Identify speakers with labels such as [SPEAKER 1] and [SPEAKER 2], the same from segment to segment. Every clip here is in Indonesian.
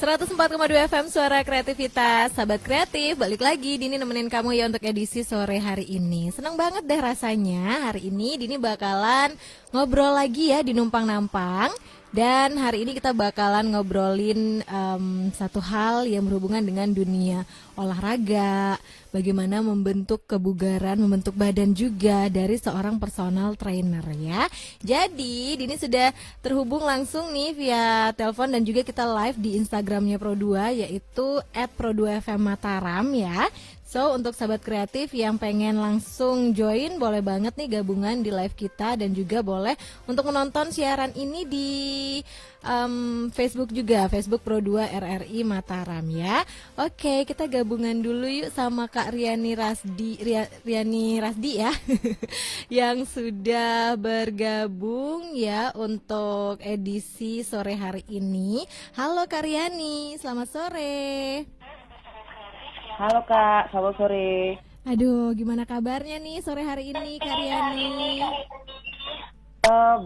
[SPEAKER 1] 104,2 FM Suara Kreativitas. Sahabat kreatif, balik lagi Dini nemenin kamu ya untuk edisi sore hari ini. Senang banget deh rasanya. Hari ini Dini bakalan ngobrol lagi ya di Numpang Nampang. Dan hari ini kita bakalan ngobrolin satu hal yang berhubungan dengan dunia olahraga, bagaimana membentuk kebugaran, membentuk badan juga dari seorang personal trainer ya. Jadi Dini sudah terhubung langsung nih via telepon dan juga kita live di Instagramnya Pro2 yaitu @pro2fm Mataram ya. So untuk sahabat kreatif yang pengen langsung join boleh banget nih gabungan di live kita dan juga boleh untuk menonton siaran ini di Facebook juga, Facebook Pro2 RRI Mataram ya. Oke, kita gabungan dulu yuk sama Kak Riani Rasdi ya yang sudah bergabung ya untuk edisi sore hari ini. Halo Kak Riani, selamat sore.
[SPEAKER 2] Halo Kak, selamat sore.
[SPEAKER 1] Aduh, gimana kabarnya nih sore hari ini Kak Riani?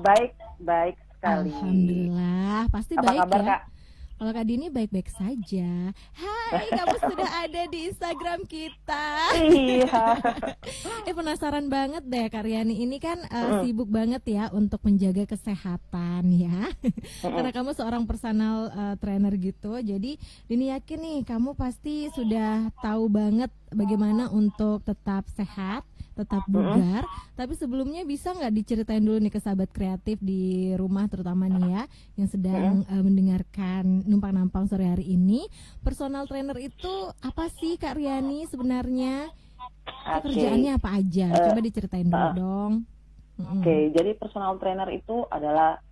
[SPEAKER 2] Baik sekali.
[SPEAKER 1] Alhamdulillah, pasti
[SPEAKER 2] Apa
[SPEAKER 1] baik
[SPEAKER 2] kabar,
[SPEAKER 1] ya.
[SPEAKER 2] Kak?
[SPEAKER 1] Kalau Kak Dini baik-baik saja. Hai, kamu sudah ada di Instagram kita.
[SPEAKER 2] Iya.
[SPEAKER 1] Penasaran banget deh Kak Riani. Ini kan sibuk banget ya untuk menjaga kesehatan ya. Karena kamu seorang personal trainer gitu. Jadi Dini yakin nih kamu pasti sudah tahu banget bagaimana untuk tetap sehat, tetap bugar. Tapi sebelumnya bisa nggak diceritain dulu nih ke sahabat kreatif di rumah terutama nih ya yang sedang mendengarkan Numpang Nampang sore hari ini. Personal trainer itu apa sih Kak Riani sebenarnya? Pekerjaannya apa aja? Coba diceritain dulu dong.
[SPEAKER 2] Oke, jadi personal trainer itu adalah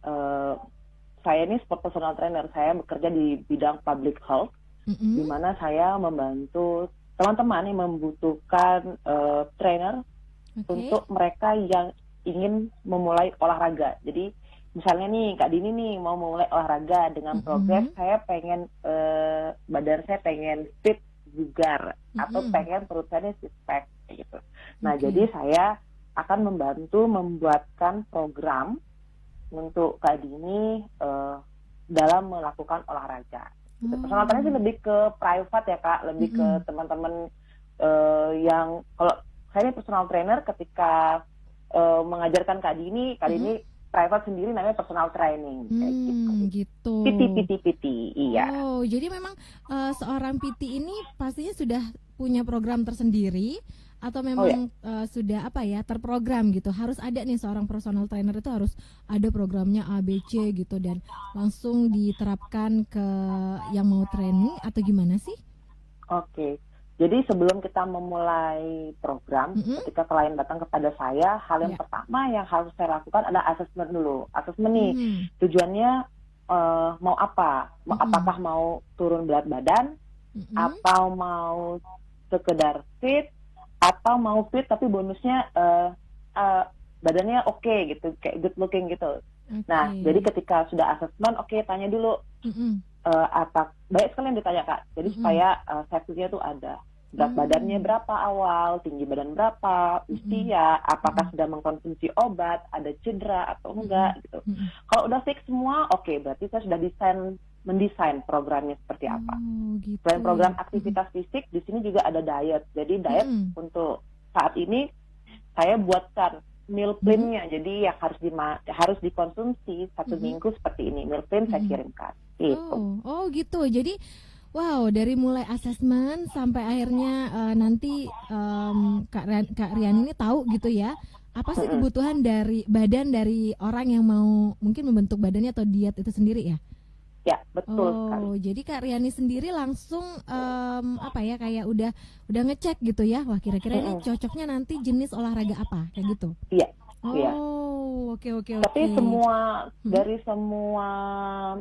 [SPEAKER 2] saya ini sport personal trainer. Saya bekerja di bidang public health, di mana saya membantu teman-teman yang membutuhkan trainer untuk mereka yang ingin memulai olahraga. Jadi misalnya nih Kak Dini nih mau mulai olahraga dengan progres saya pengen badan saya pengen fit bugar atau pengen perut saya six pack gitu. Nah jadi saya akan membantu membuatkan program untuk Kak Dini dalam melakukan olahraga. Personal trainer sih lebih ke private ya Kak, lebih ke teman-teman yang kalau saya ini personal trainer ketika mengajarkan Kak Dini private sendiri namanya personal training kayak gitu. PT, iya.
[SPEAKER 1] Oh, jadi memang seorang PT ini pastinya sudah punya program tersendiri atau memang sudah terprogram gitu. Harus ada nih seorang personal trainer itu harus ada programnya A, B, C gitu dan langsung diterapkan ke yang mau training atau gimana sih?
[SPEAKER 2] Oke. Jadi sebelum kita memulai program, ketika klien datang kepada saya, hal yang pertama yang harus saya lakukan adalah assessment dulu. Assessment nih, tujuannya mau apa? Apakah mau turun berat badan? Atau mau sekedar fit? Atau mau fit tapi bonusnya badannya oke gitu, kayak good looking gitu. Nah, jadi ketika sudah assessment, tanya dulu. Banyak sekali yang ditanya Kak, jadi supaya safety-nya tuh ada berat badannya berapa awal, tinggi badan berapa, usia, apakah sudah mengkonsumsi obat, ada cedera atau enggak gitu. Kalau udah fix semua, berarti saya sudah mendesain programnya seperti apa.
[SPEAKER 1] Gitu.
[SPEAKER 2] Selain program aktivitas fisik, di sini juga ada diet. Jadi diet untuk saat ini saya buatkan meal plan-nya, jadi yang harus dikonsumsi satu minggu seperti ini. Meal plan saya kirimkan. Gitu.
[SPEAKER 1] Oh gitu. Jadi wow, dari mulai asesmen sampai akhirnya nanti Kak Rian ini tahu gitu ya. Apa sih kebutuhan dari badan dari orang yang mau mungkin membentuk badannya atau diet itu sendiri ya?
[SPEAKER 2] Ya, betul sekali.
[SPEAKER 1] Jadi Kak Riani sendiri langsung kayak udah ngecek gitu ya. Wah, kira-kira ini cocoknya nanti jenis olahraga apa kayak gitu.
[SPEAKER 2] Iya.
[SPEAKER 1] Oke.
[SPEAKER 2] Tapi dari semua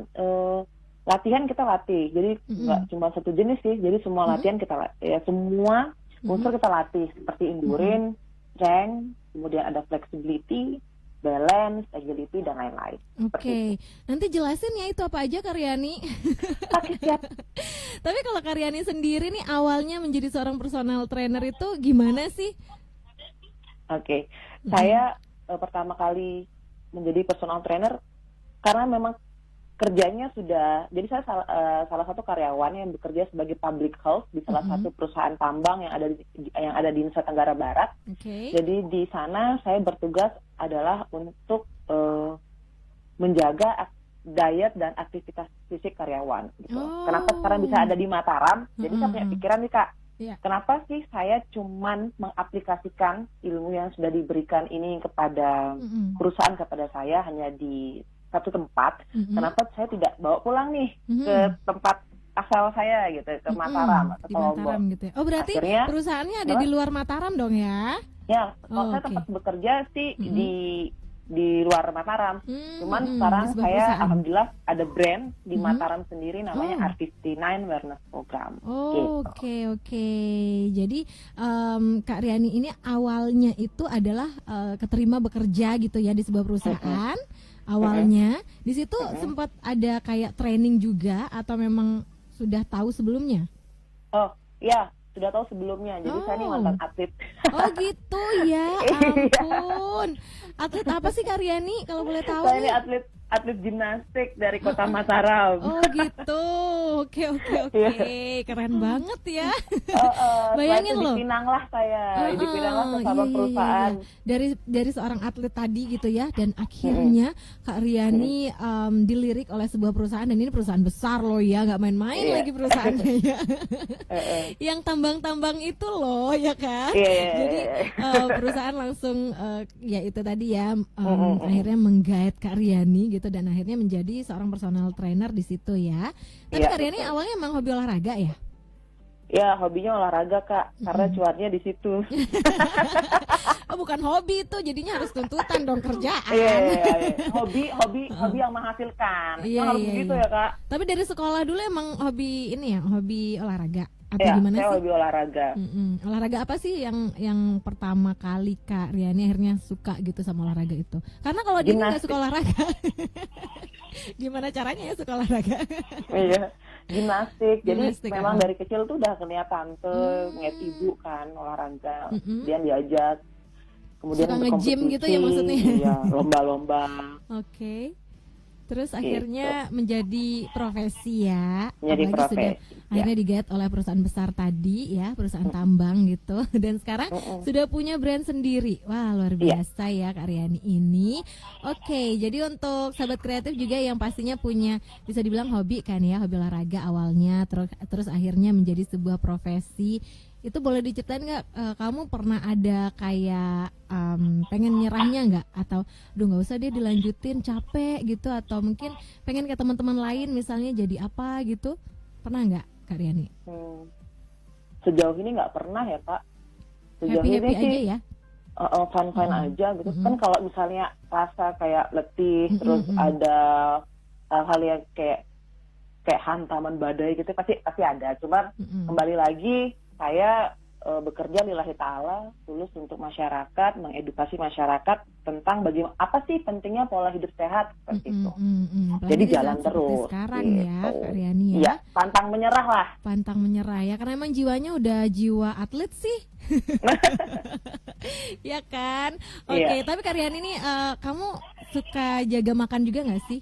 [SPEAKER 2] latihan kita latih. Jadi nggak cuma satu jenis sih. Jadi semua latihan kita latih. Ya, semua unsur kita latih seperti endurance, strength, kemudian ada flexibility, balance, agility, dan lain-lain.
[SPEAKER 1] Oke. Nanti jelasin ya itu apa aja Kak Riani.
[SPEAKER 2] Siap.
[SPEAKER 1] Tapi kalau Kak Riani sendiri nih awalnya menjadi seorang personal trainer itu gimana sih?
[SPEAKER 2] Oke. Saya pertama kali menjadi personal trainer karena memang kerjanya sudah, jadi saya salah satu karyawan yang bekerja sebagai public health di salah satu perusahaan tambang yang ada di Nusa Tenggara Barat. Jadi di sana saya bertugas adalah untuk menjaga diet dan aktivitas fisik karyawan. Gitu. Kenapa sekarang bisa ada di Mataram? Jadi saya punya pikiran nih Kak, kenapa sih saya cuman mengaplikasikan ilmu yang sudah diberikan ini kepada perusahaan, kepada saya hanya di satu tempat, kenapa saya tidak bawa pulang nih ke tempat asal saya gitu, ke Mataram atau
[SPEAKER 1] di Mataram gitu ya. Oh berarti akhirnya, perusahaannya ada di luar Mataram dong ya?
[SPEAKER 2] Ya, kalau saya tempat bekerja sih di luar Mataram. Cuman sekarang saya alhamdulillah ada brand di Mataram sendiri namanya R59 Wellness Program.
[SPEAKER 1] Oke. Jadi Kak Riani ini awalnya itu adalah keterima bekerja gitu ya di sebuah perusahaan. Awalnya di situ sempat ada kayak training juga atau memang sudah tahu sebelumnya?
[SPEAKER 2] Oh, iya. Sudah tahu sebelumnya, jadi saya ini mantan atlet.
[SPEAKER 1] Oh gitu ya, ampun. Atlet apa sih Kak Riani kalau boleh tahu?
[SPEAKER 2] Saya ini atlet gimnastik dari Kota Mataram.
[SPEAKER 1] Oh gitu, oke. Keren banget ya. Bayangin loh.
[SPEAKER 2] Di Pinang lah saya, di Pinang lah bersama perusahaan.
[SPEAKER 1] Dari seorang atlet tadi gitu ya, dan akhirnya Kak Riani dilirik oleh sebuah perusahaan, dan ini perusahaan besar loh ya, nggak main-main lagi perusahaannya ya. Yang tambang-tambang itu loh ya kan. Jadi perusahaan langsung ya itu tadi ya, akhirnya menggait Kak Riani gitu, dan akhirnya menjadi seorang personal trainer di situ ya. Tapi Kak Riani awalnya emang hobi olahraga ya?
[SPEAKER 2] Ya, hobinya olahraga Kak, karena cuannya di situ.
[SPEAKER 1] Oh, bukan hobi itu, jadinya harus tuntutan dong kerjaan.
[SPEAKER 2] Iya. Hobi yang menghasilkan. Harus begitu ya Kak.
[SPEAKER 1] Tapi dari sekolah dulu emang hobi ini ya, hobi olahraga atau gimana
[SPEAKER 2] saya
[SPEAKER 1] sih?
[SPEAKER 2] Hobi olahraga.
[SPEAKER 1] Olahraga apa sih yang pertama kali Kak Riani akhirnya suka gitu sama olahraga itu? Karena kalau dia nggak suka olahraga, gimana caranya ya suka olahraga?
[SPEAKER 2] Iya. Gimnastik. Jadi memang dari kecil tuh udah kelihatan ngeliat ibu kan olahraga, dia diajak, kemudian
[SPEAKER 1] suka nge-gym gitu ya maksudnya?
[SPEAKER 2] Iya, lomba-lomba.
[SPEAKER 1] Oke. Terus akhirnya menjadi profesi ya.
[SPEAKER 2] Menjadi profesi.
[SPEAKER 1] Sudah akhirnya digait oleh perusahaan besar tadi ya, perusahaan tambang gitu. Dan sekarang sudah punya brand sendiri. Wah, luar biasa ya Kak Riani ini. Oke, jadi untuk sahabat kreatif juga yang pastinya punya, bisa dibilang hobi kan ya, hobi olahraga awalnya, terus akhirnya menjadi sebuah profesi. Itu boleh diceritain nggak, kamu pernah ada kayak pengen nyerahnya nggak, atau aduh nggak usah dia dilanjutin capek gitu, atau mungkin pengen ke teman-teman lain misalnya jadi apa gitu, pernah nggak Kak Riani?
[SPEAKER 2] Sejauh ini nggak pernah ya Pak.
[SPEAKER 1] Happy aja ya?
[SPEAKER 2] Fun aja gitu. Kan kalau misalnya rasa kayak letih, terus ada hal-hal yang kayak hantaman badai gitu pasti ada. Cuman kembali lagi, saya bekerja lillahi ta'ala, tulus untuk masyarakat, mengedukasi masyarakat tentang bagaimana, apa sih pentingnya pola hidup sehat seperti itu. Jadi jalan terus.
[SPEAKER 1] Sekarang gitu. Ya Kak Riani ya.
[SPEAKER 2] Iya, pantang menyerah lah.
[SPEAKER 1] Pantang menyerah ya, karena emang jiwanya udah jiwa atlet sih. Ya kan. Oke, tapi Kak Riani ini kamu suka jaga makan juga nggak sih?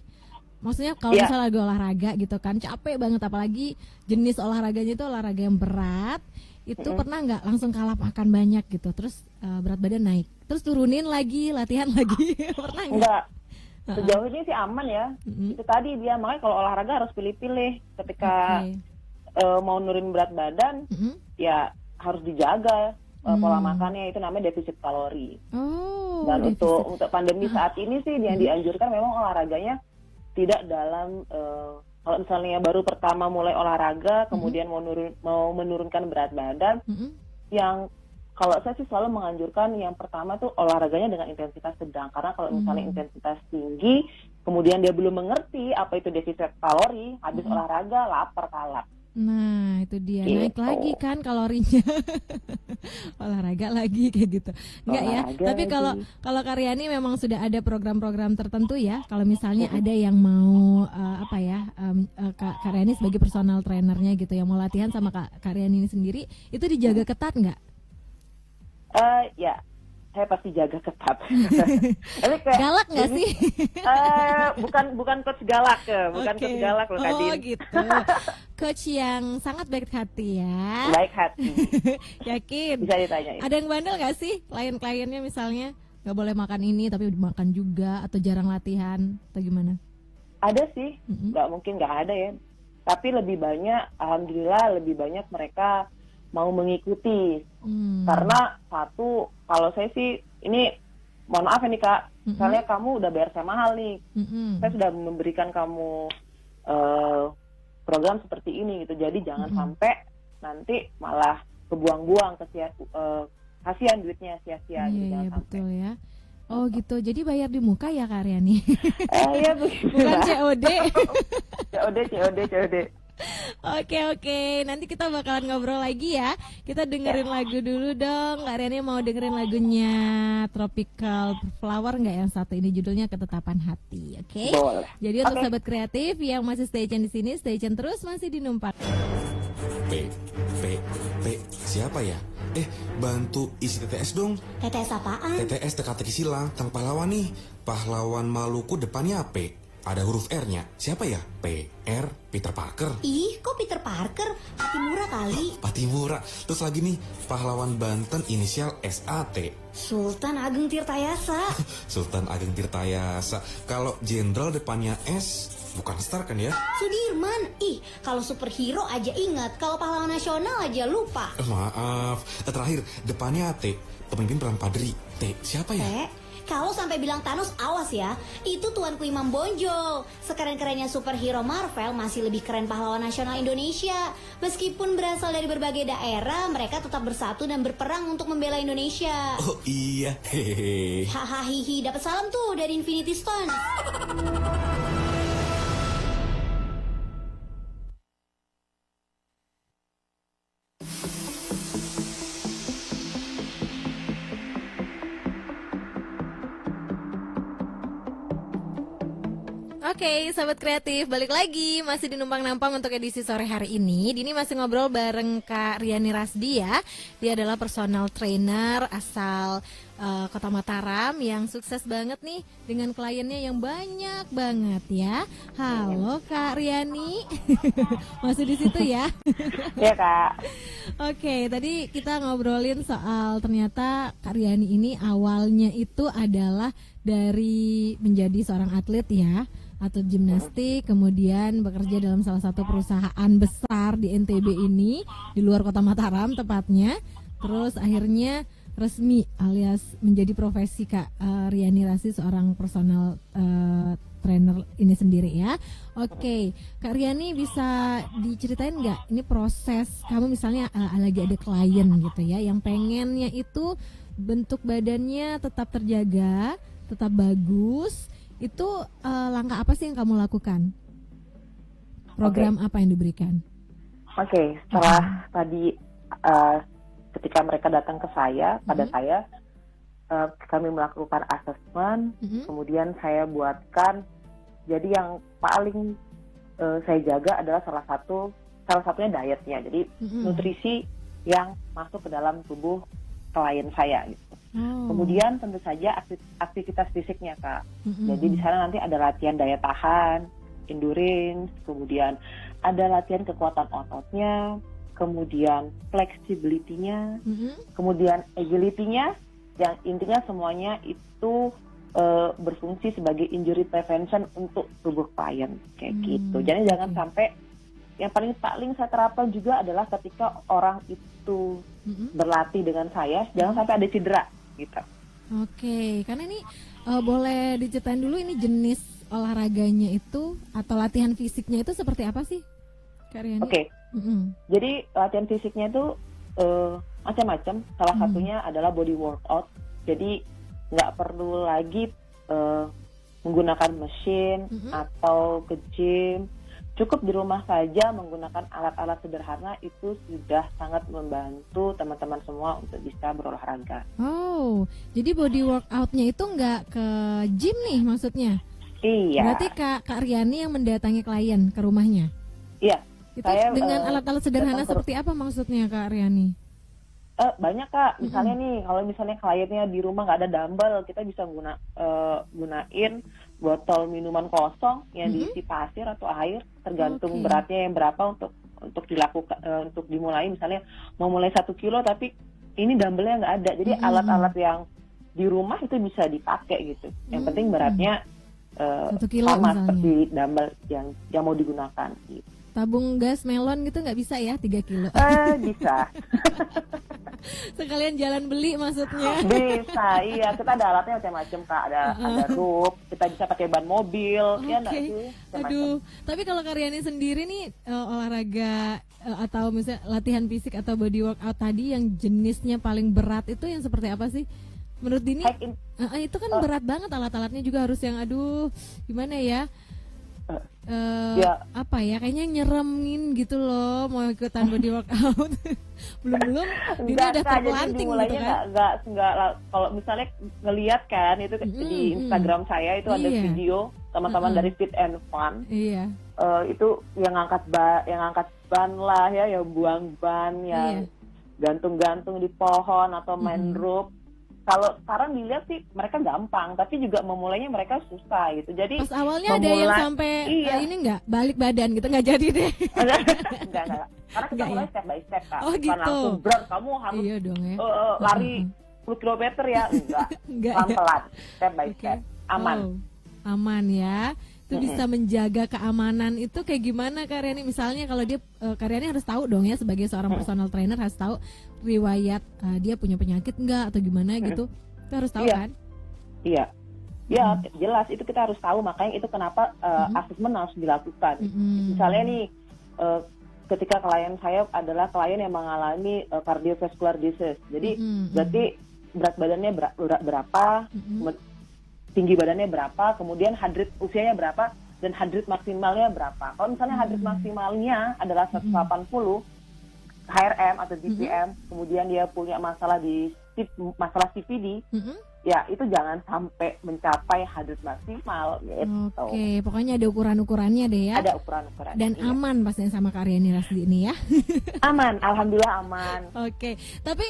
[SPEAKER 1] Maksudnya kalau misalnya lagi olahraga gitu kan, capek banget, apalagi jenis olahraganya itu olahraga yang berat, itu pernah nggak langsung kalap makan banyak gitu, terus berat badan naik, terus turunin lagi, latihan lagi, pernah nggak?
[SPEAKER 2] Enggak, sejauh ini sih aman ya. Itu tadi dia, makanya kalau olahraga harus pilih-pilih. Ketika mau nurunin berat badan, ya harus dijaga pola makannya, itu namanya defisit kalori. Dan untuk pandemi saat ini sih yang dianjurkan memang olahraganya tidak dalam kalau misalnya baru pertama mulai olahraga, kemudian mau menurunkan berat badan, yang kalau saya sih selalu menganjurkan yang pertama tuh olahraganya dengan intensitas sedang, karena kalau misalnya intensitas tinggi, kemudian dia belum mengerti apa itu defisit kalori, habis olahraga lapar kalap.
[SPEAKER 1] Nah itu dia, naik lagi kan kalorinya. Olahraga lagi kayak gitu. Enggak ya, tapi kalau Kak Riani memang sudah ada program-program tertentu ya. Kalau misalnya ada yang mau Kak Riani sebagai personal trainernya gitu, yang mau latihan sama Kak Riani ini sendiri, itu dijaga ketat nggak?
[SPEAKER 2] Ya, saya pasti jaga ketat. Tapi kayak
[SPEAKER 1] galak nggak sih?
[SPEAKER 2] bukan coach galak, bukan coach galak loh Kak Din.
[SPEAKER 1] Oh gitu. Coach yang sangat baik hati ya.
[SPEAKER 2] Baik hati.
[SPEAKER 1] Yakin?
[SPEAKER 2] Bisa ditanyain.
[SPEAKER 1] Ada yang bandel nggak sih klien-kliennya misalnya nggak boleh makan ini tapi makan juga, atau jarang latihan atau gimana?
[SPEAKER 2] Ada sih, nggak mungkin nggak ada ya. Tapi lebih banyak, alhamdulillah lebih banyak mereka mau mengikuti. Karena satu, kalau saya sih, ini mohon maaf ini Kak, misalnya kamu udah bayar saya mahal nih, saya sudah memberikan kamu program seperti ini gitu. Jadi jangan sampai nanti malah kebuang-buang, kasihan duitnya sia-sia. Gitu,
[SPEAKER 1] Iya betul ya. Oh gitu, jadi bayar di muka ya Kak Riani?
[SPEAKER 2] Iya begitu.
[SPEAKER 1] Bukan COD.
[SPEAKER 2] COD.
[SPEAKER 1] Oke, nanti kita bakalan ngobrol lagi ya. Kita dengerin lagu dulu dong. Kak Riani mau dengerin lagunya Tropical Flower nggak yang satu ini, judulnya Ketetapan Hati, oke?
[SPEAKER 2] Boleh.
[SPEAKER 1] Jadi untuk sahabat kreatif yang masih stay tune di sini, stay tune terus masih di Numpang.
[SPEAKER 3] P, siapa ya? Bantu isi TTS dong.
[SPEAKER 4] TTS apaan?
[SPEAKER 3] TTS teka-teki silang, tentang pahlawan nih. Pahlawan Maluku depannya P. Ada huruf R-nya. Siapa ya? PR, Peter Parker.
[SPEAKER 4] Ih, kok Peter Parker? Patimura kali.
[SPEAKER 3] Patimura. Terus lagi nih, pahlawan Banten inisial SAT.
[SPEAKER 4] Sultan Ageng Tirtayasa.
[SPEAKER 3] Sultan Ageng Tirtayasa. Kalau jenderal depannya S, bukan Star kan ya?
[SPEAKER 4] Sudirman. Ih, kalau superhero aja ingat, kalau pahlawan nasional aja lupa.
[SPEAKER 3] Maaf. Terakhir, depannya T. Pemimpin perang Padri. T, siapa ya?
[SPEAKER 4] Kalau sampai bilang Thanos, awas ya. Itu Tuanku Imam Bonjol. Sekeren-kerennya superhero Marvel, masih lebih keren pahlawan nasional Indonesia. Meskipun berasal dari berbagai daerah, mereka tetap bersatu dan berperang untuk membela Indonesia.
[SPEAKER 3] Oh iya, hehehe.
[SPEAKER 4] Hahaha, dapat salam tuh dari Infinity Stone.
[SPEAKER 1] Oke, sahabat kreatif, balik lagi masih di Numpang Nampang untuk edisi sore hari ini. Dini masih ngobrol bareng Kak Riani Rasdia. Dia adalah personal trainer asal Kota Mataram yang sukses banget nih dengan kliennya yang banyak banget ya. Halo Kak Riani, masih di situ ya?
[SPEAKER 2] Iya Kak.
[SPEAKER 1] Oke, tadi kita ngobrolin soal ternyata Kak Riani ini awalnya itu adalah dari menjadi seorang atlet ya, atau gimnastik, kemudian bekerja dalam salah satu perusahaan besar di NTB ini, di luar Kota Mataram tepatnya. Terus akhirnya resmi alias menjadi profesi Kak Riani Rasi, seorang personal trainer ini sendiri ya. Oke, Kak Riani bisa diceritain nggak ini proses kamu misalnya lagi ada klien gitu ya yang pengennya itu bentuk badannya tetap terjaga, tetap bagus, itu langkah apa sih yang kamu lakukan? Program apa yang diberikan?
[SPEAKER 2] Oke, setelah tadi ketika mereka datang ke saya, pada saya, kami melakukan asesmen, kemudian saya buatkan. Jadi yang paling saya jaga adalah salah satunya dietnya. Jadi nutrisi yang masuk ke dalam tubuh klien saya gitu. Kemudian tentu saja aktivitas fisiknya Kak. Jadi di sana nanti ada latihan daya tahan, endurance, kemudian ada latihan kekuatan ototnya, kemudian flexibility-nya, kemudian agility-nya, yang intinya semuanya itu berfungsi sebagai injury prevention untuk tubuh klien kayak gitu. Jadi jangan sampai, yang paling saya terapkan juga adalah ketika orang itu berlatih dengan saya, jangan sampai ada cedera gitu.
[SPEAKER 1] Oke, karena ini boleh diceritain dulu ini jenis olahraganya itu atau latihan fisiknya itu seperti apa sih, Kak Riani?
[SPEAKER 2] Oke. Jadi latihan fisiknya itu macam-macam. Salah satunya adalah body workout. Jadi nggak perlu lagi menggunakan mesin atau ke gym. Cukup di rumah saja menggunakan alat-alat sederhana itu sudah sangat membantu teman-teman semua untuk bisa berolahraga.
[SPEAKER 1] Oh, jadi body workoutnya itu nggak ke gym nih maksudnya?
[SPEAKER 2] Iya.
[SPEAKER 1] Berarti Kak Riani yang mendatangi klien ke rumahnya?
[SPEAKER 2] Iya.
[SPEAKER 1] Itu saya, dengan alat-alat sederhana seperti apa maksudnya Kak Riani?
[SPEAKER 2] Banyak Kak, misalnya nih kalau misalnya kliennya di rumah nggak ada dumbbell, kita bisa gunain botol minuman kosong yang diisi pasir atau air, tergantung beratnya yang berapa untuk dilakukan, untuk dimulai. Misalnya mau mulai 1 kilo tapi ini dumbbellnya nggak ada, jadi alat-alat yang di rumah itu bisa dipakai gitu. Yang penting beratnya
[SPEAKER 1] 1 kilo
[SPEAKER 2] sama
[SPEAKER 1] misalnya.
[SPEAKER 2] seperti dumbbell yang mau digunakan gitu.
[SPEAKER 1] Tabung gas melon gitu nggak bisa ya 3 kilo?
[SPEAKER 2] Bisa.
[SPEAKER 1] Sekalian jalan beli maksudnya.
[SPEAKER 2] Bisa, iya. Kita ada alatnya macam-macam Kak. Ada rope, kita bisa pakai ban mobil, ya enggak sih? Macam-macam.
[SPEAKER 1] Aduh, tapi kalau Karyani sendiri nih olahraga atau misalnya latihan fisik atau body workout tadi yang jenisnya paling berat itu yang seperti apa sih? Menurut Dini, itu kan berat banget, alat-alatnya juga harus yang gimana ya? Apa ya, kayaknya nyeremin gitu loh mau ikutan body workout. belum Dini udah terpelanting gitu kan.
[SPEAKER 2] Enggak, kalau misalnya ngelihat kan itu di Instagram saya itu ada video teman-teman dari Fit and Fun.
[SPEAKER 1] Iya.
[SPEAKER 2] Itu yang angkat ban lah ya, yang buang ban, yang gantung-gantung di pohon atau main rope. Kalau sekarang dilihat sih mereka gampang, tapi juga memulainya mereka susah gitu. Jadi
[SPEAKER 1] pas awalnya ada yang sampai ini nggak balik badan gitu, nggak jadi deh.
[SPEAKER 2] enggak. Karena kita mulai step by step Kak.
[SPEAKER 1] Oh,
[SPEAKER 2] Bukan
[SPEAKER 1] gitu.
[SPEAKER 2] langsung berat, kamu harus
[SPEAKER 1] Iya dong ya.
[SPEAKER 2] lari 10 km ya, enggak. Pelan-pelan, step by step. Aman.
[SPEAKER 1] Aman ya. Itu bisa menjaga keamanan itu kayak gimana Karyani? Misalnya kalau dia Karyani harus tahu dong ya sebagai seorang personal trainer, harus tahu riwayat dia punya penyakit enggak atau gimana gitu. Kita harus tahu kan?
[SPEAKER 2] Iya. Ya, jelas itu kita harus tahu, makanya itu kenapa asesmen harus dilakukan. Misalnya nih ketika klien saya adalah klien yang mengalami cardiovascular disease. Jadi berarti berat badannya berapa, tinggi badannya berapa, kemudian heart rate usianya berapa, dan heart rate maksimalnya berapa. Kalau misalnya heart rate maksimalnya adalah 180 HRM atau BPM, kemudian dia punya masalah masalah CVD, ya itu jangan sampai mencapai heart rate maksimal gitu.
[SPEAKER 1] Oke, pokoknya ada ukuran-ukurannya deh ya.
[SPEAKER 2] Ada ukuran-ukuran.
[SPEAKER 1] Dan aman pastinya sama Karyani Rasdi ini ya.
[SPEAKER 2] Aman, alhamdulillah aman.
[SPEAKER 1] Oke, tapi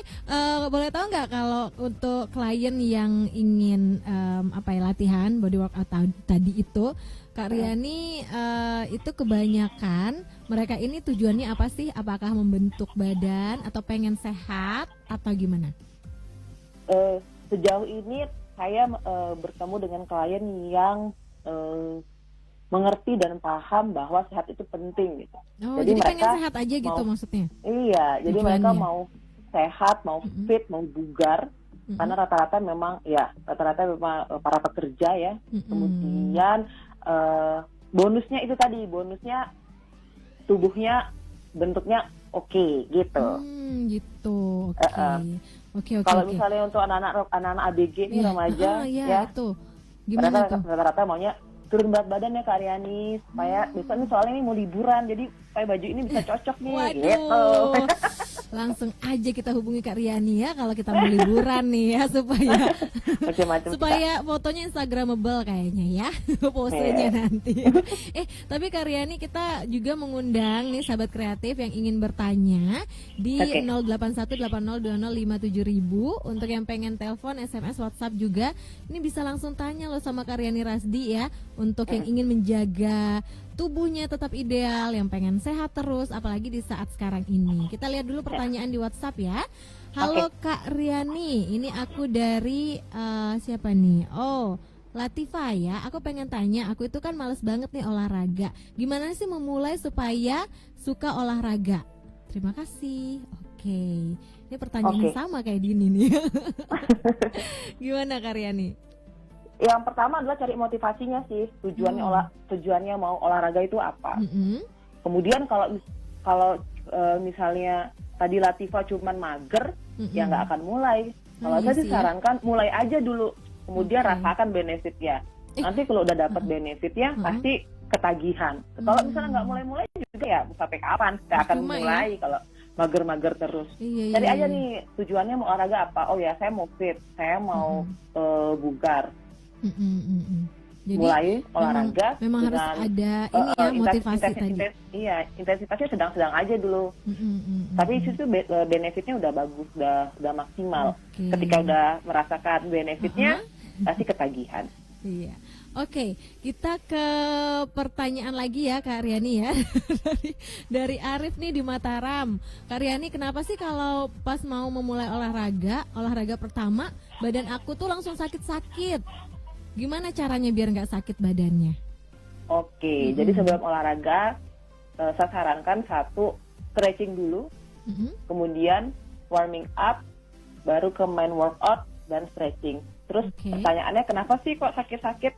[SPEAKER 1] boleh tahu nggak kalau untuk klien yang ingin latihan body workout tadi itu, Kak Riani itu kebanyakan mereka ini tujuannya apa sih? Apakah membentuk badan atau pengen sehat atau gimana?
[SPEAKER 2] Sejauh ini saya bertemu dengan klien yang mengerti dan paham bahwa sehat itu penting gitu.
[SPEAKER 1] Oh, jadi pengen sehat aja gitu maksudnya?
[SPEAKER 2] Iya, jadi mereka mau sehat, mau fit, mau bugar. Karena rata-rata memang para pekerja ya. Kemudian bonusnya itu tadi, tubuhnya bentuknya oke gitu.
[SPEAKER 1] Gitu. Oke.
[SPEAKER 2] Kalau misalnya untuk anak-anak ABG nih remaja ya
[SPEAKER 1] itu. Gimana tuh?
[SPEAKER 2] Rata-rata maunya turun berat badan ya Kak Riani, supaya besok nih soalnya ini mau liburan, jadi supaya baju ini bisa cocok nih.
[SPEAKER 1] Waduh.
[SPEAKER 2] Gitu.
[SPEAKER 1] Langsung aja kita hubungi Kak Riani ya kalau kita mau liburan nih ya, supaya fotonya instagramable kayaknya ya posenya nanti. Tapi Kak Riani, kita juga mengundang nih sahabat kreatif yang ingin bertanya di 081802057000 untuk yang pengen telepon, SMS, WhatsApp juga. Ini bisa langsung tanya loh sama Kak Riani Rasdi ya, untuk yang ingin menjaga tubuhnya tetap ideal, yang pengen sehat terus, apalagi di saat sekarang ini. Kita lihat dulu pertanyaan di WhatsApp ya. Halo Kak Riani, ini aku dari siapa nih? Oh, Latifah ya. Aku pengen tanya, aku itu kan males banget nih olahraga. Gimana sih memulai supaya suka olahraga? Terima kasih. Oke. Ini pertanyaannya sama kayak Dini nih. Gimana Kak Riani?
[SPEAKER 2] Yang pertama adalah cari motivasinya sih, tujuannya mau olahraga itu apa. Kemudian kalau misalnya tadi Latifah cuman mager, ya nggak akan mulai. Kalau saya sih sarankan mulai aja dulu, kemudian rasakan benefitnya. Nanti kalau udah dapat benefitnya pasti ketagihan. Kalau misalnya nggak mulai-mulai juga ya sampai kapan? Nggak akan mulai kalau mager-mager terus. Cari aja nih tujuannya mau olahraga apa. Oh ya, saya mau fit, saya mau bugar.
[SPEAKER 1] Jadi
[SPEAKER 2] mulai olahraga
[SPEAKER 1] memang harus ada ini ya motivasi tadi.
[SPEAKER 2] Iya, intensitasnya sedang-sedang aja dulu. Tapi itu benefitnya udah bagus, udah maksimal. Ketika udah merasakan benefitnya, pasti ketagihan.
[SPEAKER 1] Iya. Oke, kita ke pertanyaan lagi ya Kak Riani ya. dari Arif nih di Mataram. Kak Riani, kenapa sih kalau pas mau memulai olahraga pertama, badan aku tuh langsung sakit-sakit? Gimana caranya biar nggak sakit badannya?
[SPEAKER 2] Oke, jadi sebelum olahraga, saya sarankan satu, stretching dulu, kemudian warming up, baru ke main workout dan stretching. Terus pertanyaannya, kenapa sih kok sakit-sakit?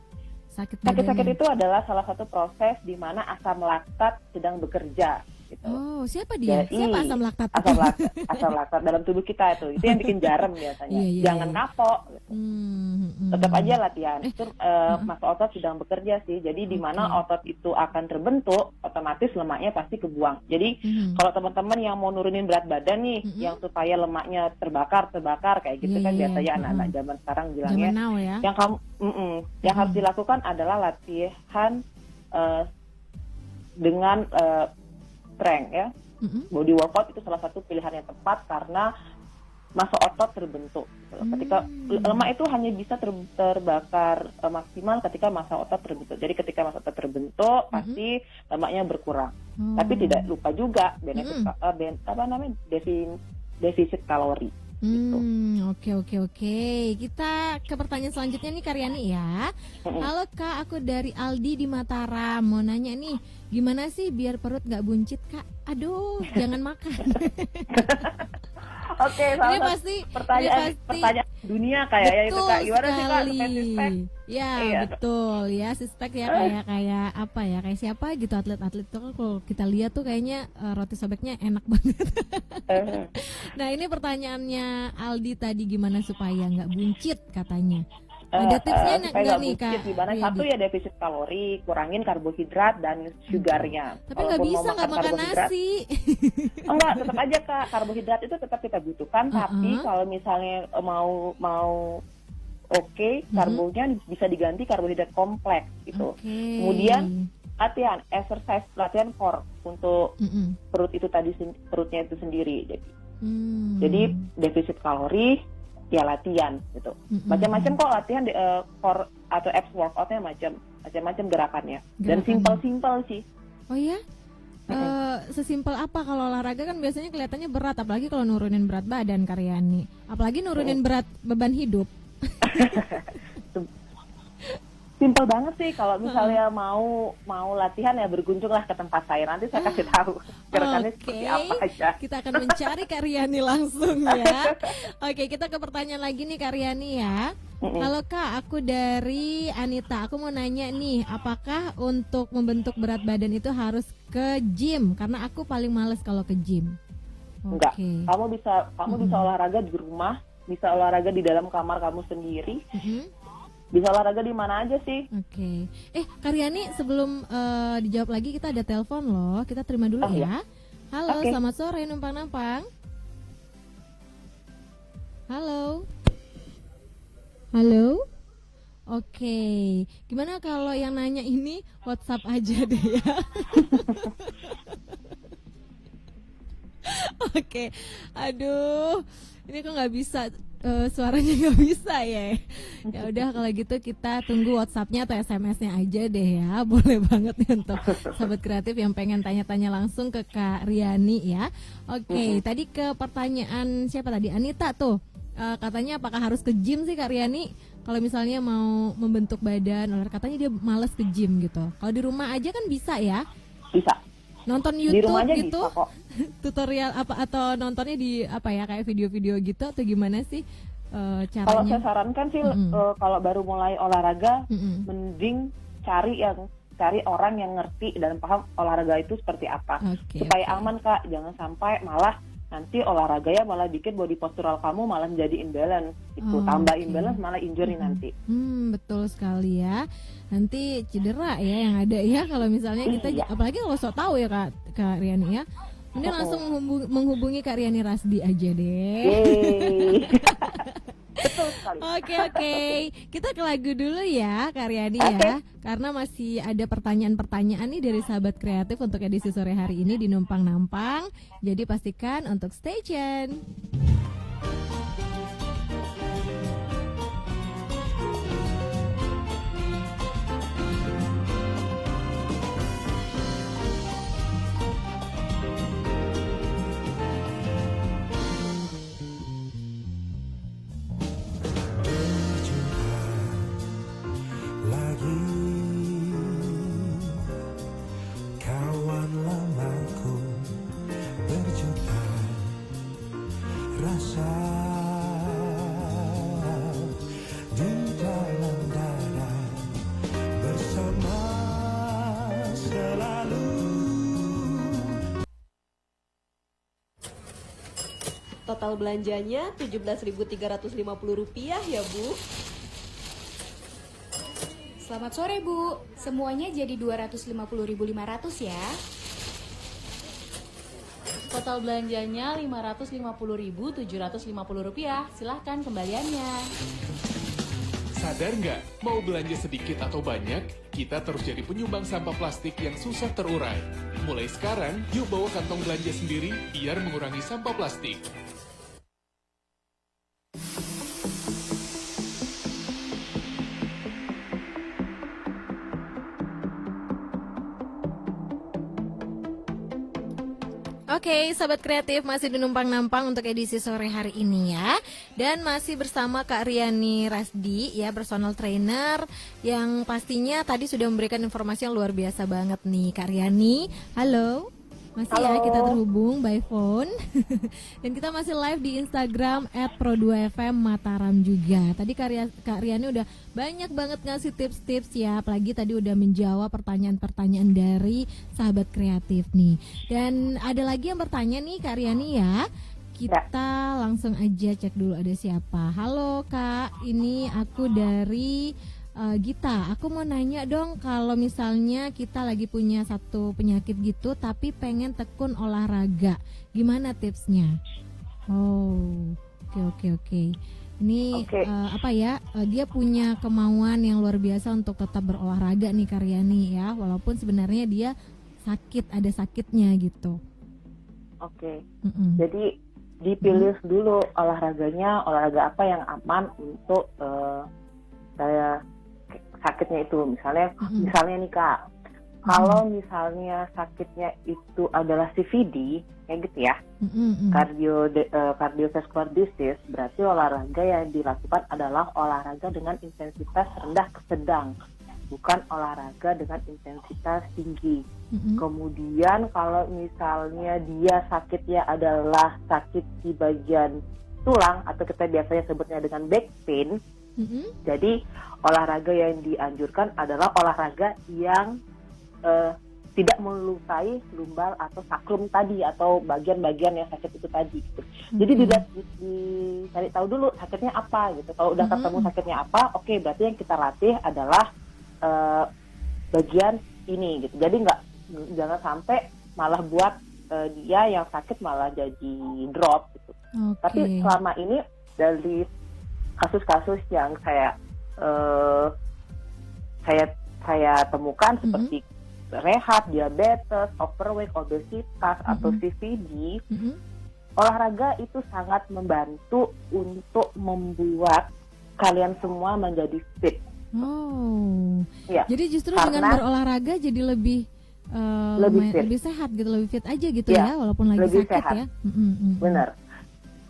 [SPEAKER 2] Sakit-sakit itu adalah salah satu proses di mana asam laktat sedang bekerja. Gitu.
[SPEAKER 1] Oh, siapa dia?
[SPEAKER 2] Jadi,
[SPEAKER 1] siapa asam laktat?
[SPEAKER 2] Asam laktat dalam tubuh kita itu yang bikin jarem biasanya. Jangan kapok. Gitu. Tetap aja latihan. Masa otot sedang bekerja sih. Jadi di mana otot itu akan terbentuk, otomatis lemaknya pasti kebuang. Jadi kalau teman-teman yang mau nurunin berat badan nih, yang supaya lemaknya terbakar kayak gitu kan biasanya anak-anak zaman sekarang bilangnya.
[SPEAKER 1] Ya.
[SPEAKER 2] Yang kamu yang harus dilakukan adalah latihan dengan strength ya, body workout itu salah satu pilihan yang tepat karena massa otot terbentuk. Ketika lemak itu hanya bisa terbakar maksimal ketika massa otot terbentuk. Jadi ketika massa otot terbentuk pasti lemaknya berkurang. Tapi tidak lupa juga benefit defisit kalori.
[SPEAKER 1] Oke. Kita ke pertanyaan selanjutnya nih Karyani ya. Halo Kak, aku dari Aldi di Mataram. Mau nanya nih, gimana sih biar perut gak buncit Kak? Aduh, jangan makan.
[SPEAKER 2] Oke,
[SPEAKER 1] ini pasti
[SPEAKER 2] pertanyaan dunia kayaknya itu Kak. Gimana sih Kak?
[SPEAKER 1] Ya, betul ya, sispek ya kayak apa ya? Kayak siapa gitu atlet-atlet tuh kalau kita lihat tuh kayaknya roti sobeknya enak banget. Nah, ini pertanyaannya Aldi tadi, gimana supaya nggak buncit katanya. Ada tipsnya nggak nih Kak?
[SPEAKER 2] Gimana? Satu ya defisit kalori, kurangin karbohidrat dan sugarnya.
[SPEAKER 1] Tapi nggak bisa nggak makan nasi.
[SPEAKER 2] Enggak, tetap aja Kak, karbohidrat itu tetap kita butuhkan. Tapi kalau misalnya mau karbonya bisa diganti karbohidrat kompleks gitu. Kemudian latihan core untuk perut itu tadi, perutnya itu sendiri. Jadi defisit kalori ya latihan gitu. Macam-macam kok latihan core atau abs workoutnya macam-macam gerakannya. Dan simpel-simpel sih.
[SPEAKER 1] Oh ya? Sesimpel apa? Kalau olahraga kan biasanya kelihatannya berat, apalagi kalau nurunin berat badan Karyani. Apalagi nurunin berat beban hidup.
[SPEAKER 2] Simpel banget sih, kalau misalnya mau latihan ya berkunjunglah ke tempat saya, nanti saya kasih tahu gerakannya seperti apa aja.
[SPEAKER 1] Kita akan mencari Karyani langsung ya. Oke, kita ke pertanyaan lagi nih Karyani ya. Halo Kak, aku dari Anita. Aku mau nanya nih, apakah untuk membentuk berat badan itu harus ke gym? Karena aku paling males kalau ke gym.
[SPEAKER 2] Enggak, kamu bisa olahraga di rumah, bisa olahraga di dalam kamar kamu sendiri. Bisa olahraga di mana aja sih.
[SPEAKER 1] Oke. Karyani, sebelum dijawab lagi kita ada telepon loh. Kita terima dulu ya. Halo, selamat sore numpang-nampang. Halo. Oke. Gimana kalau yang nanya ini WhatsApp aja deh ya. Oke. Aduh, ini kok nggak bisa, suaranya nggak bisa ya. Ya udah kalau gitu kita tunggu WhatsApp-nya atau SMS-nya aja deh ya. Boleh banget nih untuk sahabat kreatif yang pengen tanya-tanya langsung ke Kak Riani ya. Oke, tadi ke pertanyaan siapa tadi? Anita tuh. Katanya apakah harus ke gym sih Kak Riani? Kalau misalnya mau membentuk badan, katanya dia males ke gym gitu. Kalau di rumah aja kan bisa ya?
[SPEAKER 2] Bisa.
[SPEAKER 1] Nonton YouTube gitu,
[SPEAKER 2] bisa kok.
[SPEAKER 1] Tutorial apa atau nontonnya di apa ya, kayak video-video gitu atau gimana sih caranya?
[SPEAKER 2] Kalau saya sarankan sih kalau baru mulai olahraga, mending cari orang yang ngerti dan paham olahraga itu seperti apa, supaya aman Kak. Jangan sampai malah nanti olahraganya malah bikin body postural kamu malah menjadi imbalance. Itu tambah imbalance malah injury nanti.
[SPEAKER 1] Betul sekali ya. Nanti cedera ya yang ada ya kalau misalnya kita apalagi kalau sok tahu ya Kak Riani ya. Mending langsung menghubungi Kak Riani Rasdi aja deh.
[SPEAKER 2] Betul sekali.
[SPEAKER 1] Oke. Kita ke lagu dulu ya, Karyani
[SPEAKER 2] Oke.
[SPEAKER 1] ya. Karena masih ada pertanyaan-pertanyaan nih dari sahabat kreatif untuk edisi sore hari ini di Numpang Nampang. Jadi pastikan untuk stay tune.
[SPEAKER 5] Lagi kawan lamaku berjuta rasa di dalam dada bersama selalu.
[SPEAKER 6] Total belanjanya Rp17.350 ya Bu.
[SPEAKER 7] Selamat sore Bu, semuanya jadi 250.500 ya.
[SPEAKER 8] Total belanjanya Rp550.750. Silahkan kembaliannya.
[SPEAKER 9] Sadar nggak? Mau belanja sedikit atau banyak, kita terus jadi penyumbang sampah plastik yang susah terurai. Mulai sekarang, yuk bawa kantong belanja sendiri biar mengurangi sampah plastik.
[SPEAKER 1] Oke, sahabat kreatif, masih di Numpang Nampang untuk edisi sore hari ini ya. Dan masih bersama Kak Riani Rasdi ya, personal trainer yang pastinya tadi sudah memberikan informasi yang luar biasa banget nih. Kak Riani, halo. Masih ya,
[SPEAKER 2] Halo.
[SPEAKER 1] kita terhubung by phone. Dan kita masih live di Instagram @pro2fm Mataram juga. Tadi Kak Riani udah banyak banget ngasih tips-tips ya. Apalagi tadi udah menjawab pertanyaan-pertanyaan dari sahabat kreatif nih. Dan ada lagi yang bertanya nih Kak Riani ya. Kita langsung aja cek dulu ada siapa. Halo Kak, ini aku dari Gita. Aku mau nanya dong, kalau misalnya kita lagi punya satu penyakit gitu tapi pengen tekun olahraga, gimana tipsnya? Oh, oke. Ini
[SPEAKER 2] Oke.
[SPEAKER 1] apa ya? Dia punya kemauan yang luar biasa untuk tetap berolahraga nih Karyani ya, walaupun sebenarnya dia sakit, ada sakitnya gitu.
[SPEAKER 2] Oke.
[SPEAKER 1] Mm-mm.
[SPEAKER 2] Jadi dipilih dulu olahraganya, olahraga apa yang aman untuk saya sakitnya itu. Misalnya nih Kak, kalau misalnya sakitnya itu adalah CVD, kayak gitu ya, cardiovascular disease, berarti olahraga yang dilakukan adalah olahraga dengan intensitas rendah ke sedang, bukan olahraga dengan intensitas tinggi. Kemudian kalau misalnya dia sakitnya adalah sakit di bagian tulang atau kita biasanya sebutnya dengan back pain, jadi olahraga yang dianjurkan adalah olahraga yang tidak melukai lumbar atau sakrum tadi atau bagian-bagian yang sakit itu tadi. Jadi dicari tahu dulu sakitnya apa gitu. Kalau udah ketemu sakitnya apa, oke, berarti yang kita latih adalah bagian ini gitu. Jadi jangan sampai malah buat dia yang sakit malah jadi drop gitu. Tapi selama ini dari kasus-kasus yang saya temukan seperti rehab, diabetes, overweight, obesitas atau CVD, olahraga itu sangat membantu untuk membuat kalian semua menjadi fit.
[SPEAKER 1] Oh,
[SPEAKER 2] ya,
[SPEAKER 1] jadi justru dengan berolahraga jadi lebih sehat gitu, lebih fit aja gitu ya, walaupun lagi
[SPEAKER 2] lebih
[SPEAKER 1] sakit
[SPEAKER 2] sehat.
[SPEAKER 1] ya.
[SPEAKER 2] Benar.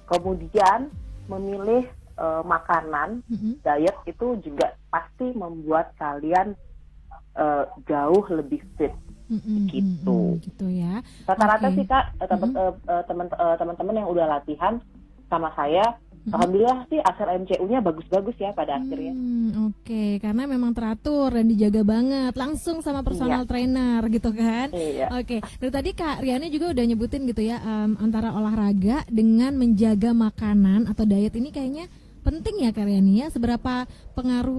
[SPEAKER 2] Kemudian memilih makanan, diet itu juga pasti membuat kalian jauh lebih fit, gitu.
[SPEAKER 1] Gitu ya.
[SPEAKER 2] Rata-rata sih Kak, teman-teman yang udah latihan sama saya, alhamdulillah sih hasil MCU-nya bagus-bagus ya pada akhirnya.
[SPEAKER 1] Oke, karena memang teratur dan dijaga banget langsung sama personal trainer gitu kan.
[SPEAKER 2] Iya.
[SPEAKER 1] Oke, dari tadi Kak Riani juga udah nyebutin gitu ya, antara olahraga dengan menjaga makanan atau diet ini kayaknya penting ya Kak Riani ya. Seberapa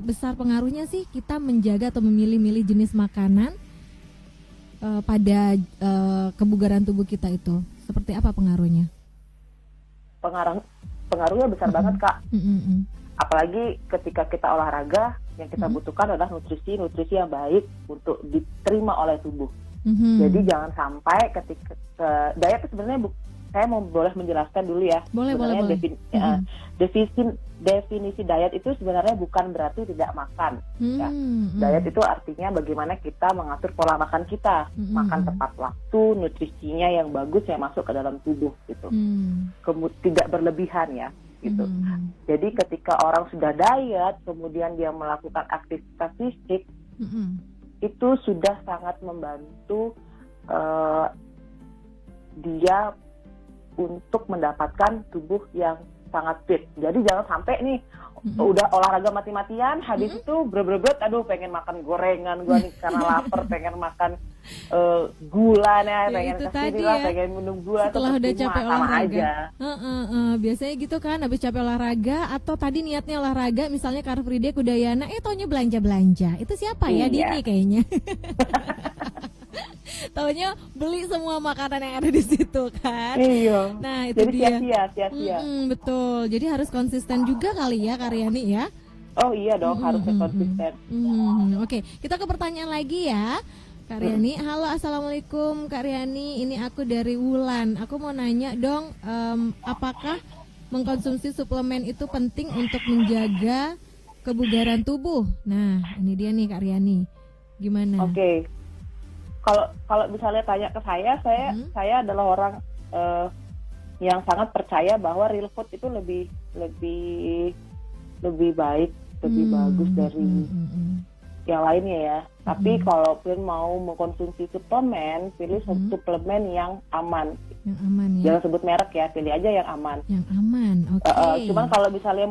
[SPEAKER 1] besar pengaruhnya sih kita menjaga atau memilih-milih jenis makanan pada kebugaran tubuh kita itu? Seperti apa pengaruhnya?
[SPEAKER 2] Pengaruhnya besar banget Kak. apalagi ketika kita olahraga, yang kita butuhkan adalah nutrisi yang baik untuk diterima oleh tubuh. Jadi jangan sampai ketika diet itu sebenarnya saya boleh menjelaskan dulu ya.
[SPEAKER 1] Boleh.
[SPEAKER 2] Definisi diet itu sebenarnya bukan berarti tidak makan. Ya. Diet itu artinya bagaimana kita mengatur pola makan kita, makan tepat waktu, nutrisinya yang bagus yang masuk ke dalam tubuh gitu. Tidak berlebihan ya. Gitu. Jadi ketika orang sudah diet, kemudian dia melakukan aktivitas fisik, itu sudah sangat membantu dia untuk mendapatkan tubuh yang sangat fit. Jadi jangan sampai nih udah olahraga mati-matian, habis itu berat, aduh pengen makan gorengan, gua nih karena lapar, pengen makan gula nih, pengen kesini lah, pengen minum gula.
[SPEAKER 1] Setelah udah capek olahraga,
[SPEAKER 2] biasanya
[SPEAKER 1] gitu kan, habis capek olahraga atau tadi niatnya olahraga, misalnya Car Free Day Kudayana, taunya belanja. Itu siapa ya? Dini kayaknya. Taunya beli semua makanan yang ada di situ kan.
[SPEAKER 2] Iya.
[SPEAKER 1] Nah itu
[SPEAKER 2] jadi
[SPEAKER 1] dia.
[SPEAKER 2] Sia-sia.
[SPEAKER 1] Betul. Jadi harus konsisten juga kali ya Karyani ya.
[SPEAKER 2] Oh iya dong, harus konsisten.
[SPEAKER 1] Oke, kita ke pertanyaan lagi ya. Karyani, halo assalamualaikum Karyani, ini aku dari Wulan. Aku mau nanya dong, apakah mengkonsumsi suplemen itu penting untuk menjaga kebugaran tubuh? Nah ini dia nih Karyani, gimana?
[SPEAKER 2] Oke. Kalau misalnya tanya ke saya adalah orang yang sangat percaya bahwa real food itu lebih baik, lebih bagus dari yang lainnya ya. Tapi kalaupun mau mengkonsumsi suplemen, pilih suplemen yang aman.
[SPEAKER 1] Yang aman ya.
[SPEAKER 2] Jangan sebut merek ya, pilih aja yang aman.
[SPEAKER 1] Yang aman, oke.
[SPEAKER 2] Cuman kalau misalnya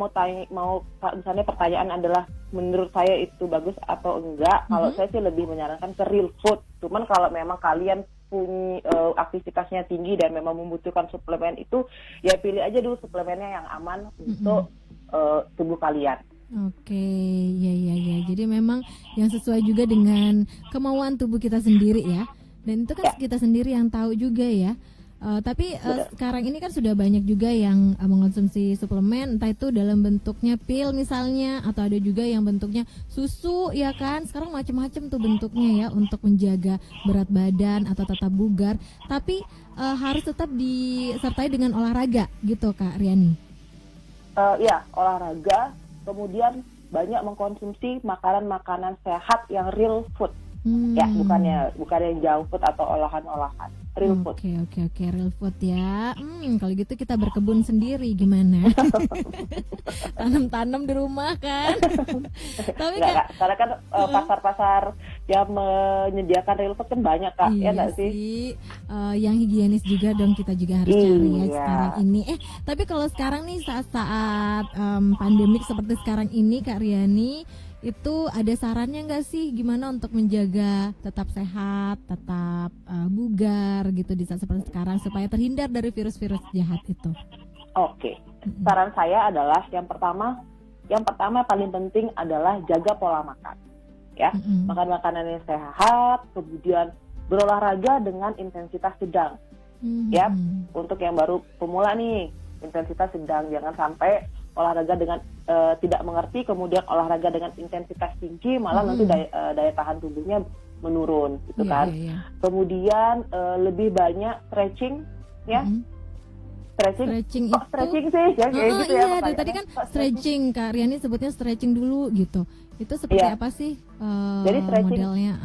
[SPEAKER 2] misalnya pertanyaan adalah menurut saya itu bagus atau enggak, kalau saya sih lebih menyarankan ke real food. Cuman kalau memang kalian punya aktivitasnya tinggi dan memang membutuhkan suplemen itu, ya pilih aja dulu suplemennya yang aman untuk tubuh kalian.
[SPEAKER 1] Oke, ya. Jadi memang yang sesuai juga dengan kemauan tubuh kita sendiri ya. Dan itu kan kita sendiri yang tahu juga ya. Tapi sekarang ini kan sudah banyak juga yang mengonsumsi suplemen, entah itu dalam bentuknya pil misalnya, atau ada juga yang bentuknya susu ya kan. Sekarang macam-macam tuh bentuknya ya untuk menjaga berat badan atau tetap bugar. Tapi harus tetap disertai dengan olahraga gitu Kak Riani.
[SPEAKER 2] Ya, olahraga. Kemudian banyak mengkonsumsi makanan-makanan sehat yang real food. Ya, bukan yang junk food atau olahan-olahan. Real food.
[SPEAKER 1] Oke, real food ya. Kalau gitu kita berkebun sendiri gimana? Tanam-tanam di rumah kan. Tapi
[SPEAKER 2] karena kan pasar-pasar yang menyediakan real food kan banyak Kak, ya nggak sih?
[SPEAKER 1] Yang higienis juga dong kita juga harus cari ya sekarang ini. Tapi kalau sekarang nih saat-saat pandemik seperti sekarang ini Kak Riani, itu ada sarannya nggak sih gimana untuk menjaga tetap sehat, tetap bugar gitu di saat seperti sekarang supaya terhindar dari virus-virus jahat itu?
[SPEAKER 2] Oke. Saran saya adalah yang pertama paling penting adalah jaga pola makan. Ya, makan makanan yang sehat, kemudian berolahraga dengan intensitas sedang. Ya, untuk yang baru pemula nih, intensitas sedang, jangan sampai olahraga dengan tidak mengerti, kemudian olahraga dengan intensitas tinggi, malah nanti daya tahan tubuhnya menurun, gitu kan. Kemudian lebih banyak stretching, ya. Stretching
[SPEAKER 1] itu
[SPEAKER 2] stretching sih, ya kayak gitu ya.
[SPEAKER 1] Iya, tadi kan stretching Kak Riani sebutnya stretching dulu gitu. Itu seperti apa sih
[SPEAKER 2] jadi stretching,
[SPEAKER 1] modelnya?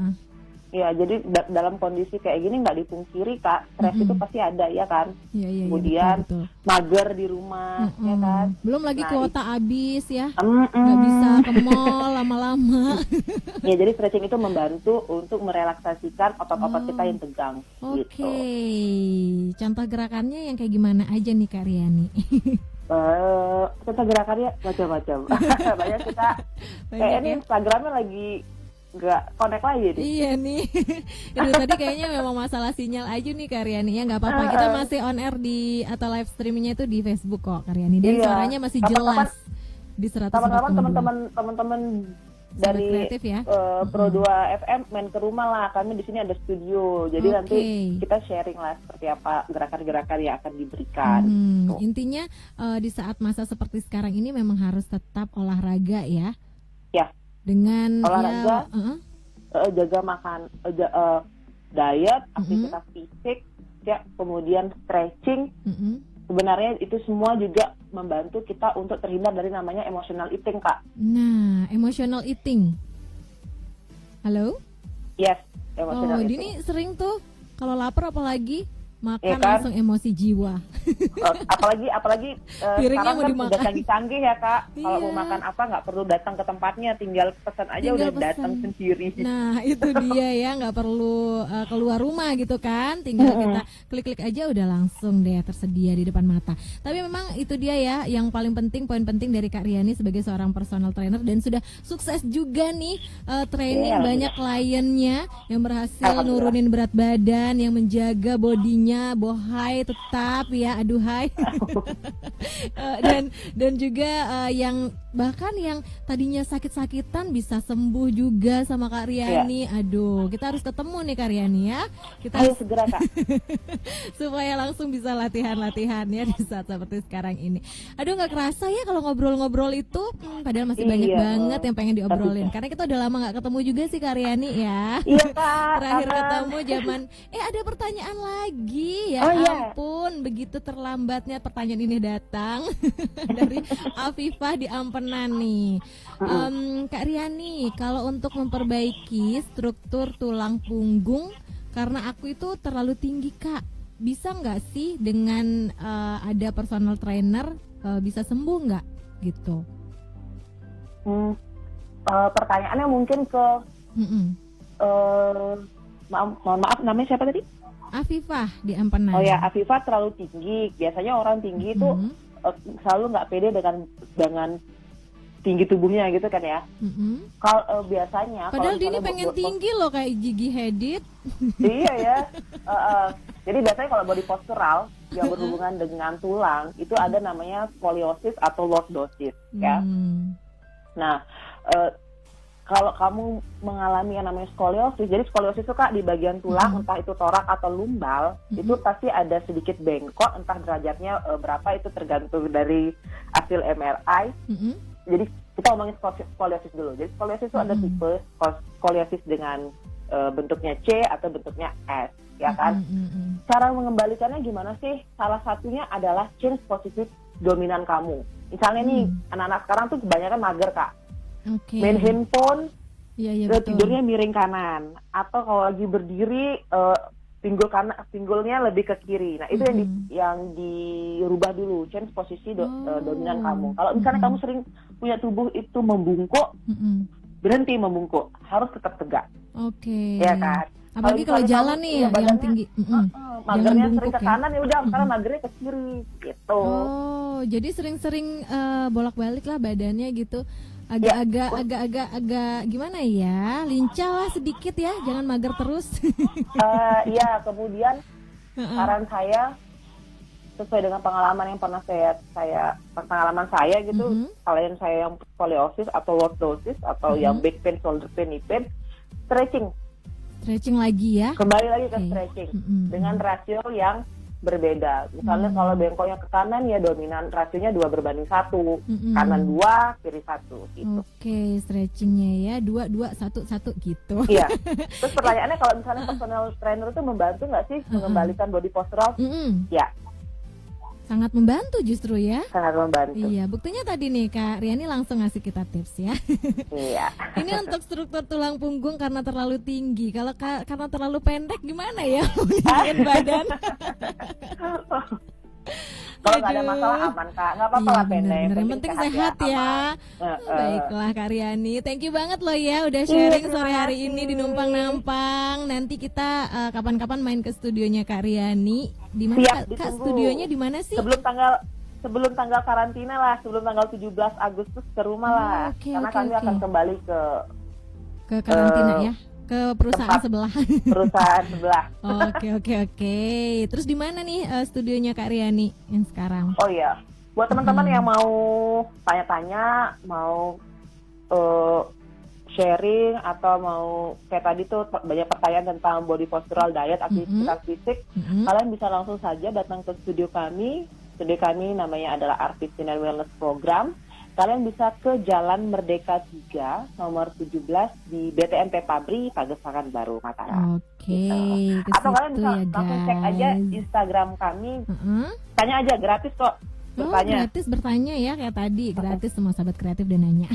[SPEAKER 2] Ya, jadi dalam kondisi kayak gini nggak dipungkiri Kak, stres itu pasti ada ya kan.
[SPEAKER 1] Iya,
[SPEAKER 2] kemudian
[SPEAKER 1] betul.
[SPEAKER 2] mager di rumah, ya kan.
[SPEAKER 1] Belum lagi kuota habis ya, nggak bisa ke mall lama-lama.
[SPEAKER 2] Ya, jadi stretching itu membantu untuk merelaksasikan otot-otot kita yang tegang.
[SPEAKER 1] Oke. Contoh gerakannya yang kayak gimana aja nih Kak Riani?
[SPEAKER 2] Contoh gerakannya macam-macam. Banyak kita. Kayak ini Instagramnya lagi nggak connect lagi nih.
[SPEAKER 1] Iya nih. Itu tadi kayaknya memang masalah sinyal aja nih Karyani ya, nggak apa-apa. Kita masih on air atau live streamingnya itu di Facebook kok Karyani. Dan suaranya masih jelas di 104,2.
[SPEAKER 2] Teman-teman dari
[SPEAKER 1] kreatif ya.
[SPEAKER 2] Pro 2 FM main ke rumah lah. Kami di sini ada studio. Jadi nanti kita sharing lah seperti apa gerakan-gerakan yang akan diberikan. Gitu.
[SPEAKER 1] Intinya di saat masa seperti sekarang ini memang harus tetap olahraga ya.
[SPEAKER 2] Ya.
[SPEAKER 1] Dengan
[SPEAKER 2] olahraga, jaga makan, diet, aktivitas fisik, ya, kemudian stretching. Sebenarnya itu semua juga membantu kita untuk terhindar dari namanya emotional eating, Kak.
[SPEAKER 1] Nah, emotional eating. Halo?
[SPEAKER 2] Yes, emotional eating.
[SPEAKER 1] Dini sering tuh kalau lapar apalagi makan
[SPEAKER 2] ya kan?
[SPEAKER 1] Langsung emosi jiwa.
[SPEAKER 2] apalagi sekarang kan udah canggih-canggih ya, Kak. Kalau mau makan apa nggak perlu datang ke tempatnya, tinggal pesan aja udah datang sendiri.
[SPEAKER 1] Nah, itu dia ya, nggak perlu keluar rumah gitu kan. Tinggal kita klik-klik aja udah langsung deh tersedia di depan mata. Tapi memang itu dia ya yang paling penting, poin penting dari Kak Riani sebagai seorang personal trainer dan sudah sukses juga nih training banyak kliennya yang berhasil nurunin berat badan, yang menjaga bodinya bohai tetap ya, aduhai. dan juga yang bahkan yang tadinya sakit-sakitan bisa sembuh juga sama Kak Riani. Aduh, kita harus ketemu nih Kak Riani ya. Kita
[SPEAKER 2] harus segera, Kak.
[SPEAKER 1] supaya langsung bisa latihan-latihan ya di saat seperti sekarang ini. Aduh, nggak kerasa ya kalau ngobrol-ngobrol itu, padahal masih banyak banget yang pengen diobrolin. Karena kita udah lama nggak ketemu juga sih Kak Riani ya.
[SPEAKER 2] Iya, Kak.
[SPEAKER 1] Terakhir ketemu zaman ada pertanyaan lagi. Ya ampun, begitu terlambatnya pertanyaan ini datang dari Afifah di Ampenan nih. Kak Riani, kalau untuk memperbaiki struktur tulang punggung karena aku itu terlalu tinggi, Kak, bisa nggak sih dengan ada personal trainer bisa sembuh nggak gitu?
[SPEAKER 2] Pertanyaannya mungkin ke mohon maaf, namanya siapa tadi?
[SPEAKER 1] Afifah di Ampenan.
[SPEAKER 2] Oh ya, Afifah terlalu tinggi. Biasanya orang tinggi itu selalu nggak pede dengan tinggi tubuhnya gitu kan ya. Kalau biasanya
[SPEAKER 1] padahal Dini pengen tinggi loh kayak Gigi Hadid.
[SPEAKER 2] Iya ya. Jadi biasanya kalau body postural yang berhubungan dengan tulang itu ada namanya skoliosis atau lordosis ya. Nah, kalau kamu mengalami yang namanya skoliosis, jadi skoliosis itu Kak di bagian tulang, entah itu torak atau lumbal, itu pasti ada sedikit bengkok, entah derajatnya berapa, itu tergantung dari hasil MRI. Jadi kita ngomongin skoliosis dulu. Jadi skoliosis itu ada tipe skoliosis dengan bentuknya C atau bentuknya S, ya kan? Cara mengembalikannya gimana sih? Salah satunya adalah change posisi dominan kamu. Misalnya nih, anak-anak sekarang tuh kebanyakan mager, Kak. Main handphone, tidurnya miring kanan, atau kalau lagi berdiri pinggulnya lebih ke kiri. Nah itu yang dirubah dulu, change posisi dominan kamu. Kalau misalnya kamu sering punya tubuh itu membungkuk, berhenti membungkuk, harus tetap tegak. Ya kan?
[SPEAKER 1] Apalagi kalau jalan nih yang tinggi,
[SPEAKER 2] magernya sering ke kanan ya udah, sekarang magernya ke kiri gitu.
[SPEAKER 1] Oh, jadi sering-sering bolak-balik lah badannya gitu. Agak gimana ya, lincah lah sedikit ya, jangan mager terus.
[SPEAKER 2] Iya, kemudian saran saya sesuai dengan pengalaman yang pernah pengalaman saya gitu, kalian saya yang skoliosis atau lordosis atau yang back pain, shoulder pain, knee pain, stretching
[SPEAKER 1] lagi ya.
[SPEAKER 2] Kembali lagi ke stretching dengan rasio yang berbeda. Misalnya kalau bengkoknya ke kanan ya dominan rasionya 2:1, kanan 2, kiri 1 gitu.
[SPEAKER 1] Oke, stretchingnya ya 2-2-1-1 gitu.
[SPEAKER 2] Iya. Terus pertanyaannya kalau misalnya personal trainer itu membantu nggak sih mengembalikan body postural? Ya.
[SPEAKER 1] Sangat membantu justru ya.
[SPEAKER 2] Sangat membantu.
[SPEAKER 1] Iya, buktinya tadi nih Kak Riani langsung ngasih kita tips ya.
[SPEAKER 2] Iya.
[SPEAKER 1] Ini untuk struktur tulang punggung karena terlalu tinggi. Kalau karena terlalu pendek gimana ya? Meninggikan badan.
[SPEAKER 2] Kalau nggak ada masalah aman Kak, nggak apa-apa lah pendek.
[SPEAKER 1] Yang penting sehat ya. Baiklah Kak Riani, thank you banget loh ya udah sharing sore hari ini di Numpang Nampang. Nanti kita kapan-kapan main ke studionya Kak Riani. Di mana Kak studionya di mana sih?
[SPEAKER 2] Sebelum tanggal karantina lah, sebelum tanggal 17 Agustus ke rumah lah. Karena kami akan kembali ke
[SPEAKER 1] karantina ya. Ke perusahaan sebelah.
[SPEAKER 2] Perusahaan sebelah.
[SPEAKER 1] Oke. Terus di mana nih studionya Kak Riani yang sekarang?
[SPEAKER 2] Oh iya, buat teman-teman yang mau tanya-tanya, mau sharing atau mau kayak tadi tuh banyak pertanyaan tentang body postural diet, aktivitas fisik, kalian bisa langsung saja datang ke studio kami. Studio kami namanya adalah Art Fit and Wellness Program. Kalian bisa ke Jalan Merdeka 3 nomor 17 di BTMP Pabri, Pagesangan Baru, Mataram.
[SPEAKER 1] Oke,
[SPEAKER 2] Gitu. Atau kalian bisa langsung cek aja Instagram kami. Tanya aja, gratis kok. Bertanya.
[SPEAKER 1] Gratis bertanya ya kayak tadi, gratis semua sahabat kreatif dan nanya.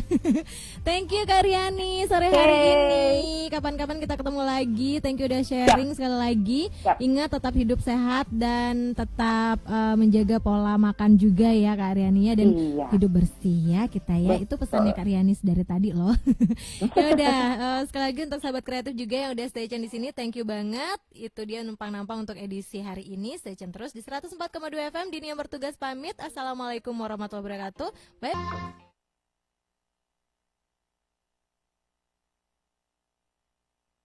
[SPEAKER 1] Thank you Kak Riani sore hari ini. Kapan-kapan kita ketemu lagi. Thank you udah sharing sekali lagi. Ingat tetap hidup sehat dan tetap menjaga pola makan juga ya Kak Riani ya, dan hidup bersih ya kita ya. Itu pesannya Kak Riani dari tadi loh. Ya udah, sekali lagi untuk sahabat kreatif juga yang udah stay tune di sini, thank you banget. Itu dia numpang-nampang untuk edisi hari ini. Stay tune terus di 104,2 FM. Dini yang bertugas pamit. Assalamualaikum warahmatullahi wabarakatuh. Bye.